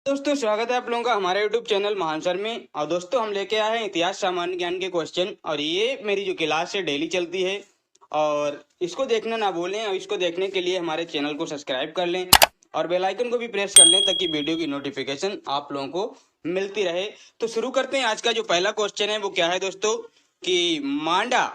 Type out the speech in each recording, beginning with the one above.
दोस्तों स्वागत है आप लोगों का हमारे YouTube चैनल महान सर में। और दोस्तों हम लेके आए हैं इतिहास सामान्य ज्ञान के क्वेश्चन, और ये मेरी जो क्लास है डेली चलती है। और इसको देखना ना भूलें, और इसको देखने के लिए हमारे चैनल को सब्सक्राइब कर लें और बेल आइकन को भी प्रेस कर लें ताकि वीडियो की नोटिफिकेशन आप लोगों को मिलती रहे। तो शुरू करते हैं। आज का जो पहला क्वेश्चन है वो क्या है दोस्तों कि मांडा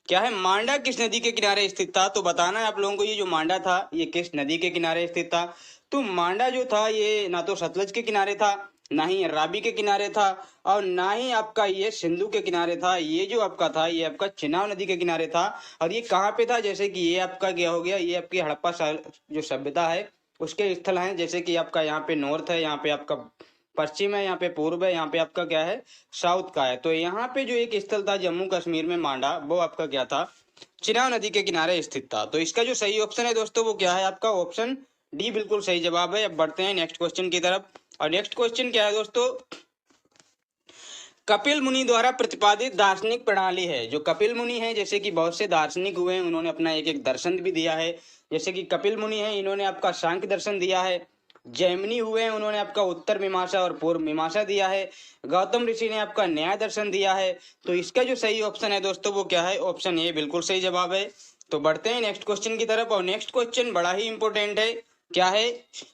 क्या है। मांडा किस नदी के किनारे स्थित था? तो बताना है आप लोगों को ये जो मांडा था ये किस नदी के किनारे स्थित था। तो मांडा जो था ये ना तो सतलज के किनारे था, ना ही रावी के किनारे था, और ना ही आपका ये सिंधु के किनारे था। ये जो आपका था ये आपका चिनाब नदी के किनारे था। और ये कहाँ पे था? जैसे कि ये आपका क्या हो गया, ये आपकी हड़प्पा जो सभ्यता है उसके स्थल हैं। जैसे कि आपका यहाँ पे नॉर्थ है, यहाँ पे आपका पश्चिम है, यहाँ पे पूर्व है, यहाँ पे आपका क्या है साउथ का है। तो यहाँ पे जो एक स्थल था जम्मू कश्मीर में मांडा, वो आपका क्या था चिनाब नदी के किनारे स्थित था। तो इसका जो सही ऑप्शन है दोस्तों वो क्या है आपका ऑप्शन डी बिल्कुल सही जवाब है। अब बढ़ते हैं नेक्स्ट क्वेश्चन की तरफ। और नेक्स्ट क्वेश्चन क्या है दोस्तों, कपिल मुनि द्वारा प्रतिपादित दार्शनिक प्रणाली है। जो कपिल मुनि है, जैसे कि बहुत से दार्शनिक हुए हैं, उन्होंने अपना एक एक दर्शन भी दिया है। जैसे कि कपिल मुनि है, इन्होंने आपका सांख्य दर्शन दिया है। जैमिनी हुए हैं, उन्होंने आपका उत्तर मीमांसा और पूर्व मीमांसा दिया है। गौतम ऋषि ने आपका न्याय दर्शन दिया है। तो इसका जो सही ऑप्शन है दोस्तों वो क्या है ऑप्शन ए बिल्कुल सही जवाब है। तो बढ़ते हैं नेक्स्ट क्वेश्चन की तरफ। और नेक्स्ट क्वेश्चन बड़ा ही इंपॉर्टेंट है। क्या है?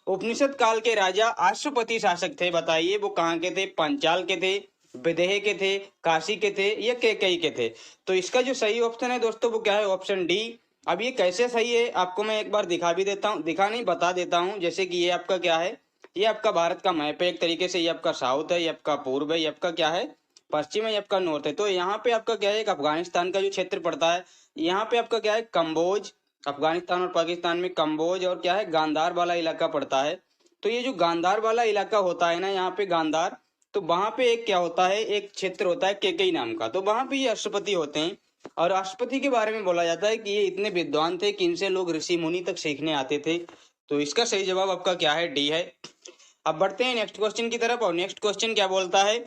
उपनिषद काल के राजा अश्वपति शासक थे, बताइए वो कहाँ के थे? पांचाल के थे, विदेह के थे, काशी के थे, या कैकेयी के थे? तो इसका जो सही ऑप्शन है दोस्तों वो क्या है ऑप्शन डी। अब ये कैसे सही है आपको मैं एक बार दिखा भी देता हूँ, दिखा नहीं बता देता हूँ। जैसे कि ये आपका क्या है, ये आपका भारत का मैप है एक तरीके से। ये आपका साउथ है, ये आपका पूर्व है, ये आपका क्या है पश्चिम है, ये आपका नॉर्थ है। तो यहाँ पे आपका क्या है एक अफगानिस्तान का जो क्षेत्र पड़ता है, यहाँ पे आपका क्या है कम्बोज, अफगानिस्तान और पाकिस्तान में कम्बोज और क्या है गांधार वाला इलाका पड़ता है। तो ये जो गांधार वाला इलाका होता है ना, यहाँ पे गांधार, तो वहां पे एक क्या होता है एक क्षेत्र होता है केकई नाम का। तो वहां पे ये राष्ट्रपति होते हैं। और राष्ट्रपति के बारे में बोला जाता है कि ये इतने विद्वान थे कि इनसे लोग ऋषि मुनि तक सीखने आते थे। तो इसका सही जवाब आपका क्या है डी है। अब बढ़ते हैं नेक्स्ट क्वेश्चन की तरफ। और नेक्स्ट क्वेश्चन क्या बोलता है,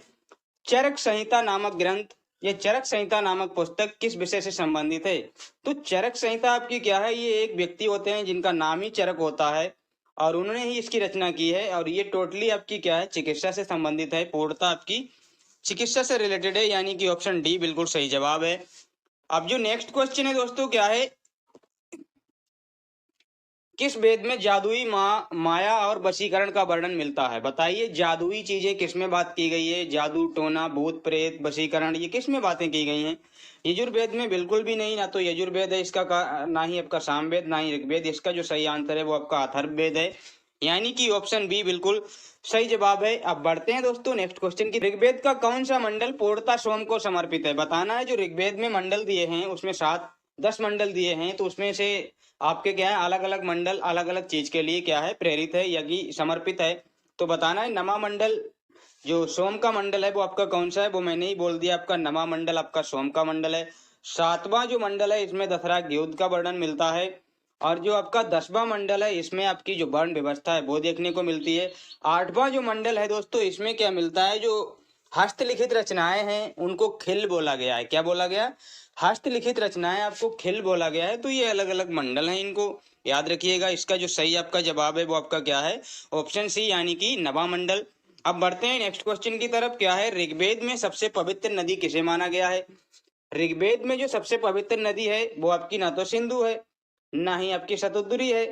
चरक संहिता नामक ग्रंथ, ये चरक संहिता नामक पुस्तक किस विषय से संबंधित है? तो चरक संहिता आपकी क्या है, ये एक व्यक्ति होते हैं जिनका नाम ही चरक होता है, और उन्होंने ही इसकी रचना की है। और ये टोटली आपकी क्या है चिकित्सा से संबंधित है, पूर्णतः आपकी चिकित्सा से रिलेटेड है, यानी कि ऑप्शन डी बिल्कुल सही जवाब है। अब जो नेक्स्ट क्वेश्चन है दोस्तों क्या है, किस वेद में जादुई माया और वशीकरण का वर्णन मिलता है? बताइए जादुई चीजें किस में बात की गई है? जादू टोना भूत प्रेत वशीकरण ये किस में बातें की गई हैं? यजुर्वेद में बिल्कुल भी नहीं, ना तो यजुर्वेद है इसका ना ही आपका सामवेद, ना ही ऋग्वेद। इसका जो सही आंसर है वो आपका अथर्ववेद है, यानी कि ऑप्शन बी बिल्कुल सही जवाब है। अब बढ़ते हैं दोस्तों नेक्स्ट क्वेश्चन की। ऋग्वेद का कौन सा मंडल पूर्णतः सोम को समर्पित है? बताना है। जो ऋग्वेद में मंडल दिए हैं उसमें 7-10 मंडल दिए हैं, तो उसमें से आपके क्या है अलग अलग मंडल अलग अलग चीज के लिए क्या है प्रेरित है या कि समर्पित है। तो बताना है नमा मंडल जो सोम का मंडल है वो आपका कौन सा है? वो मैंने ही बोल दिया, आपका नमा मंडल आपका सोम का मंडल है। 7वां जो मंडल है इसमें दशरथ युद्ध का वर्णन मिलता है। और जो आपका 10वां मंडल है इसमें आपकी जो वर्ण व्यवस्था है वो देखने को मिलती है। 8वां जो मंडल है दोस्तों इसमें क्या मिलता है, जो हस्तलिखित रचनाएं हैं उनको खिल बोला गया है। क्या बोला गया? हस्तलिखित रचनाएं आपको खिल बोला गया है। तो ये अलग अलग मंडल हैं, इनको याद रखिएगा। इसका जो सही आपका जवाब है वो आपका क्या है ऑप्शन सी, यानी कि नवा मंडल। अब बढ़ते हैं नेक्स्ट क्वेश्चन की तरफ। क्या है ऋग्वेद में सबसे पवित्र नदी किसे माना गया है? ऋग्वेद में जो सबसे पवित्र नदी है वो आपकी ना तो सिंधु है, ना ही आपकी शतुद्री है।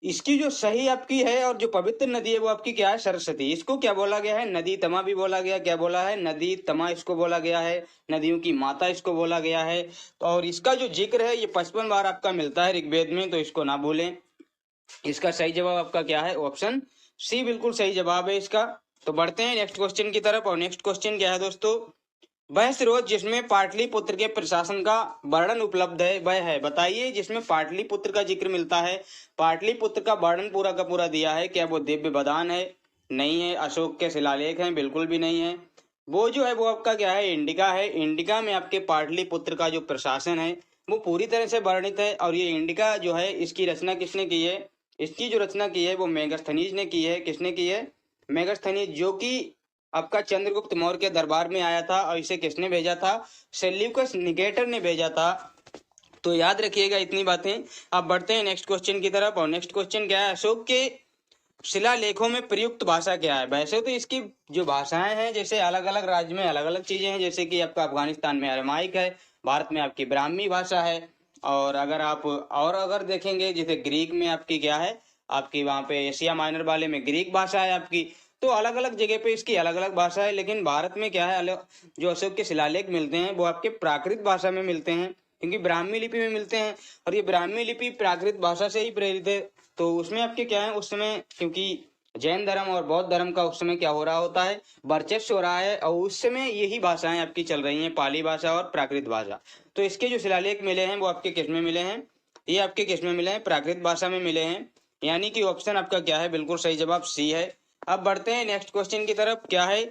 इसकी जो सही आपकी है और जो पवित्र नदी है वो आपकी क्या है सरस्वती। इसको क्या बोला गया है नदी तमा भी बोला गया। क्या बोला है? नदी तमा इसको बोला गया है, नदियों की माता इसको बोला गया है। तो और इसका जो जिक्र है ये 55 बार आपका मिलता है ऋग्वेद में, तो इसको ना भूलें। इसका सही जवाब आपका क्या है ऑप्शन सी बिल्कुल सही जवाब है इसका। तो बढ़ते हैं नेक्स्ट क्वेश्चन की तरफ। और नेक्स्ट क्वेश्चन क्या है दोस्तों, वह स्रोत जिसमें पाटलिपुत्र के प्रशासन का वर्णन उपलब्ध है वह है? बताइए जिसमें पाटलिपुत्र का जिक्र मिलता है, पाटलिपुत्र का वर्णन पूरा का पूरा दिया है, क्या वो दिव्य बदान है? नहीं है। अशोक के शिलालेख हैं? बिल्कुल भी नहीं है। वो जो है वो आपका क्या है इंडिका है। इंडिका में आपके पाटलिपुत्र का जो प्रशासन है वो पूरी तरह से वर्णित है। और ये इंडिका जो है इसकी रचना किसने की है? इसकी जो रचना की है वो मेगास्थनीज ने की है। किसने की है? मेगास्थनीज, जो कि आपका चंद्रगुप्त मौर्य के दरबार में आया था। और इसे किसने भेजा था? सेल्यूकस निकेटर ने भेजा था। तो याद रखिएगा इतनी बातें। अब बढ़ते हैं नेक्स्ट क्वेश्चन की तरफ। और नेक्स्ट क्वेश्चन क्या है, अशोक के शिलालेखों में प्रयुक्त भाषा क्या है? वैसे तो इसकी जो भाषाएं हैं, जैसे अलग अलग राज्य में अलग अलग चीजें हैं, जैसे कि आपका अफगानिस्तान में अरमाइक है, भारत में आपकी ब्राह्मी भाषा है, और अगर देखेंगे जैसे ग्रीक में आपकी क्या है, आपकी वहाँ पे एशिया माइनर वाले में ग्रीक भाषा है आपकी। तो अलग अलग जगह पे इसकी अलग अलग भाषा है, लेकिन भारत में क्या है, जो अशोक के शिलालेख मिलते हैं वो आपके प्राकृत भाषा में मिलते हैं, क्योंकि ब्राह्मी लिपि में मिलते हैं, और ये ब्राह्मी लिपि प्राकृत भाषा से ही प्रेरित है। तो उसमें आपके क्या है, उस समय क्योंकि जैन धर्म और बौद्ध धर्म का उस समय क्या हो रहा होता है, वर्चस्व हो रहा है, और उस समय यही भाषाएं आपकी चल रही हैं, पाली भाषा और प्राकृत भाषा। तो इसके जो शिलालेख मिले हैं वो आपके किस में मिले हैं, ये आपके किस में मिले हैं, प्राकृत भाषा में मिले हैं, यानी कि ऑप्शन आपका क्या है, बिल्कुल सही जवाब सी है। अब बढ़ते हैं नेक्स्ट क्वेश्चन की तरफ। क्या है,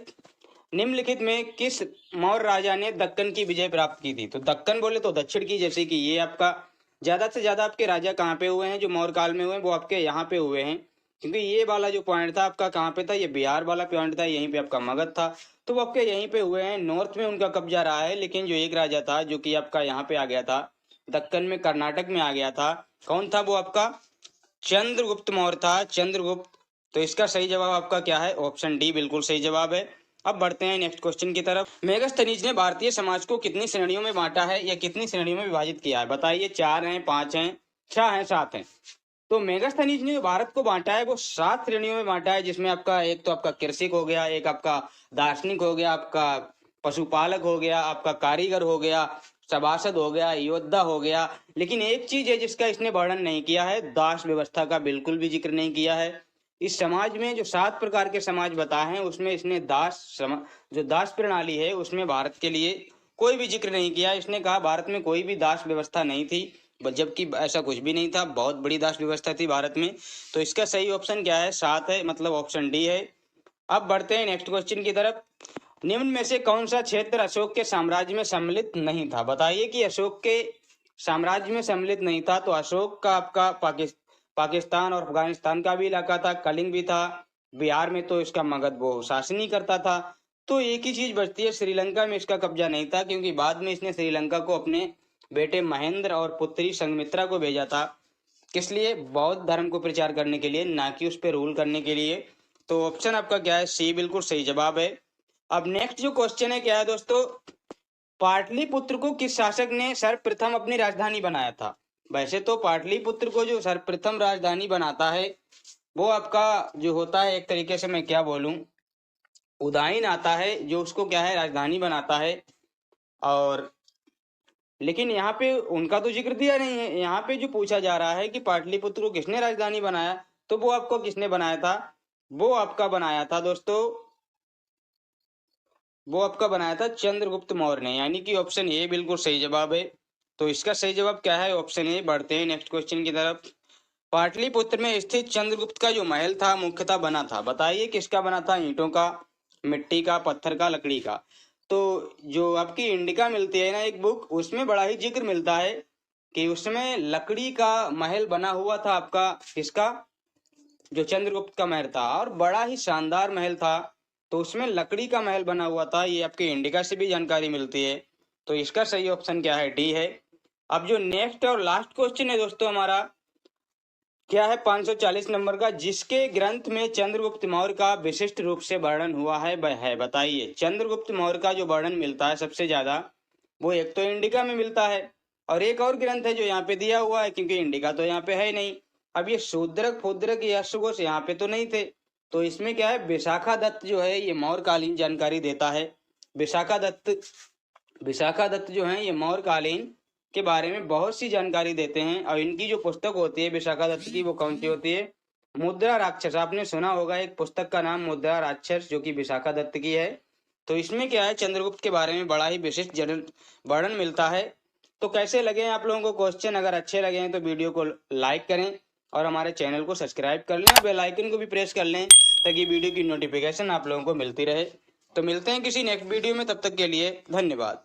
निम्नलिखित में किस मौर्य राजा ने दक्कन की विजय प्राप्त की थी? तो दक्कन बोले तो दक्षिण की, जैसे कि ये आपका ज्यादा से ज्यादा आपके राजा कहाँ पे हुए हैं, जो मौर्य काल में हुए हैं वो आपके यहाँ पे हुए हैं, क्योंकि ये वाला जो पॉइंट था आपका कहाँ पे था, ये बिहार वाला पॉइंट था, यहीं पे आपका मगध था, तो वो आपके यहीं पे हुए हैं, नॉर्थ में उनका कब्जा रहा है। लेकिन जो एक राजा था जो कि आपका यहाँ पे आ गया था, दक्कन में, कर्नाटक में आ गया था, कौन था वो आपका, चंद्रगुप्त मौर्य था, चंद्रगुप्त। तो इसका सही जवाब आपका क्या है, ऑप्शन डी बिल्कुल सही जवाब है। अब बढ़ते हैं नेक्स्ट क्वेश्चन की तरफ। मेगस्थनीज ने भारतीय समाज को कितनी श्रेणियों में बांटा है या कितनी श्रेणियों में विभाजित किया है? बताइए, 4 हैं, 5 हैं, 6 हैं, 7 हैं? तो मेगस्थनीज ने जो भारत को बांटा है वो 7 श्रेणियों में बांटा है, जिसमें आपका एक तो आपका कृषिक हो गया, एक आपका दार्शनिक हो गया, आपका पशुपालक हो गया, आपका कारीगर हो गया, सभासद हो गया, योद्धा हो गया। लेकिन एक चीज है जिसका इसने वर्णन नहीं किया है, दास व्यवस्था का बिल्कुल भी जिक्र नहीं किया है। इस समाज में जो 7 प्रकार के समाज बताए हैं उसमें इसने जो दास प्रणाली है उसमें भारत के लिए कोई भी जिक्र नहीं किया। इसने कहा भारत में कोई भी दास व्यवस्था नहीं थी, जबकि ऐसा कुछ भी नहीं था, बहुत बड़ी दास व्यवस्था थी भारत में। तो इसका सही ऑप्शन क्या है, 7 है, मतलब ऑप्शन डी है। अब बढ़ते हैं नेक्स्ट क्वेश्चन की तरफ। निम्न में से कौन सा क्षेत्र अशोक के साम्राज्य में सम्मिलित नहीं था? बताइए कि अशोक के साम्राज्य में सम्मिलित नहीं था। तो अशोक का आपका पाकिस्तान और अफगानिस्तान का भी इलाका था, कलिंग भी था, बिहार में तो इसका मगध वो शासन ही करता था। तो एक ही चीज बचती है, श्रीलंका में इसका कब्जा नहीं था, क्योंकि बाद में इसने श्रीलंका को अपने बेटे महेंद्र और पुत्री संघमित्रा को भेजा था। किस लिए? बौद्ध धर्म को प्रचार करने के लिए, ना कि उस पर रूल करने के लिए। तो ऑप्शन आपका क्या है, सी बिल्कुल सही जवाब है। अब नेक्स्ट जो क्वेश्चन है क्या है दोस्तों, पाटलिपुत्र को किस शासक ने सर्वप्रथम अपनी राजधानी बनाया था? वैसे तो पाटलिपुत्र को जो सर्वप्रथम राजधानी बनाता है वो आपका जो होता है, एक तरीके से मैं क्या बोलूं, उदयन आता है जो उसको क्या है, राजधानी बनाता है। और लेकिन यहाँ पे उनका तो जिक्र दिया नहीं है। यहाँ पे जो पूछा जा रहा है कि पाटलिपुत्र को किसने राजधानी बनाया, तो वो आपको किसने बनाया था, वो आपका बनाया था दोस्तों, वो आपका बनाया था चंद्रगुप्त मौर्य ने, यानी कि ऑप्शन ए बिल्कुल सही जवाब है। तो इसका सही जवाब क्या है, ऑप्शन ए। बढ़ते हैं नेक्स्ट क्वेश्चन की तरफ। पाटलिपुत्र में स्थित चंद्रगुप्त का जो महल था मुख्यतः बना था, बताइए किसका बना था, ईंटों का, मिट्टी का, पत्थर का, लकड़ी का? तो जो आपकी इंडिका मिलती है ना एक बुक, उसमें बड़ा ही जिक्र मिलता है कि उसमें लकड़ी का महल बना हुआ था आपका, किसका, जो चंद्रगुप्त का महल था, और बड़ा ही शानदार महल था। तो उसमें लकड़ी का महल बना हुआ था, ये आपके इंडिका से भी जानकारी मिलती है। तो इसका सही ऑप्शन क्या है, डी है। अब जो नेक्स्ट और लास्ट क्वेश्चन है दोस्तों हमारा, क्या है, 540 नंबर का, जिसके ग्रंथ में चंद्रगुप्त मौर्य का विशिष्ट रूप से वर्णन हुआ है वह है, बताइए। चंद्रगुप्त मौर्य का जो वर्णन मिलता है सबसे ज्यादा, वो एक तो इंडिका में मिलता है, और एक और ग्रंथ है जो यहाँ पे दिया हुआ है, क्योंकि इंडिका तो यहाँ पे है ही नहीं। अब ये शूद्रक फूद्रक यशघोष यहाँ पे तो नहीं थे, तो इसमें क्या है, विशाखा दत्त जो है ये मौर्यकालीन जानकारी देता है। विशाखा दत्त जो है ये मौर्यकालीन के बारे में बहुत सी जानकारी देते हैं। और इनकी जो पुस्तक होती है विशाखा दत्त की, वो कौन सी होती है, मुद्रा राक्षस। आपने सुना होगा एक पुस्तक का नाम मुद्रा राक्षस, जो कि विशाखा दत्त की है। तो इसमें क्या है, चंद्रगुप्त के बारे में बड़ा ही विशिष्ट वर्णन मिलता है। तो कैसे लगे आप लोगों को क्वेश्चन? अगर अच्छे लगे हैं तो वीडियो को लाइक करें और हमारे चैनल को सब्सक्राइब कर लें, बेल आइकन को भी प्रेस कर लें, ताकि वीडियो की नोटिफिकेशन आप लोगों को मिलती रहे। तो मिलते हैं किसी नेक्स्ट वीडियो में, तब तक के लिए धन्यवाद।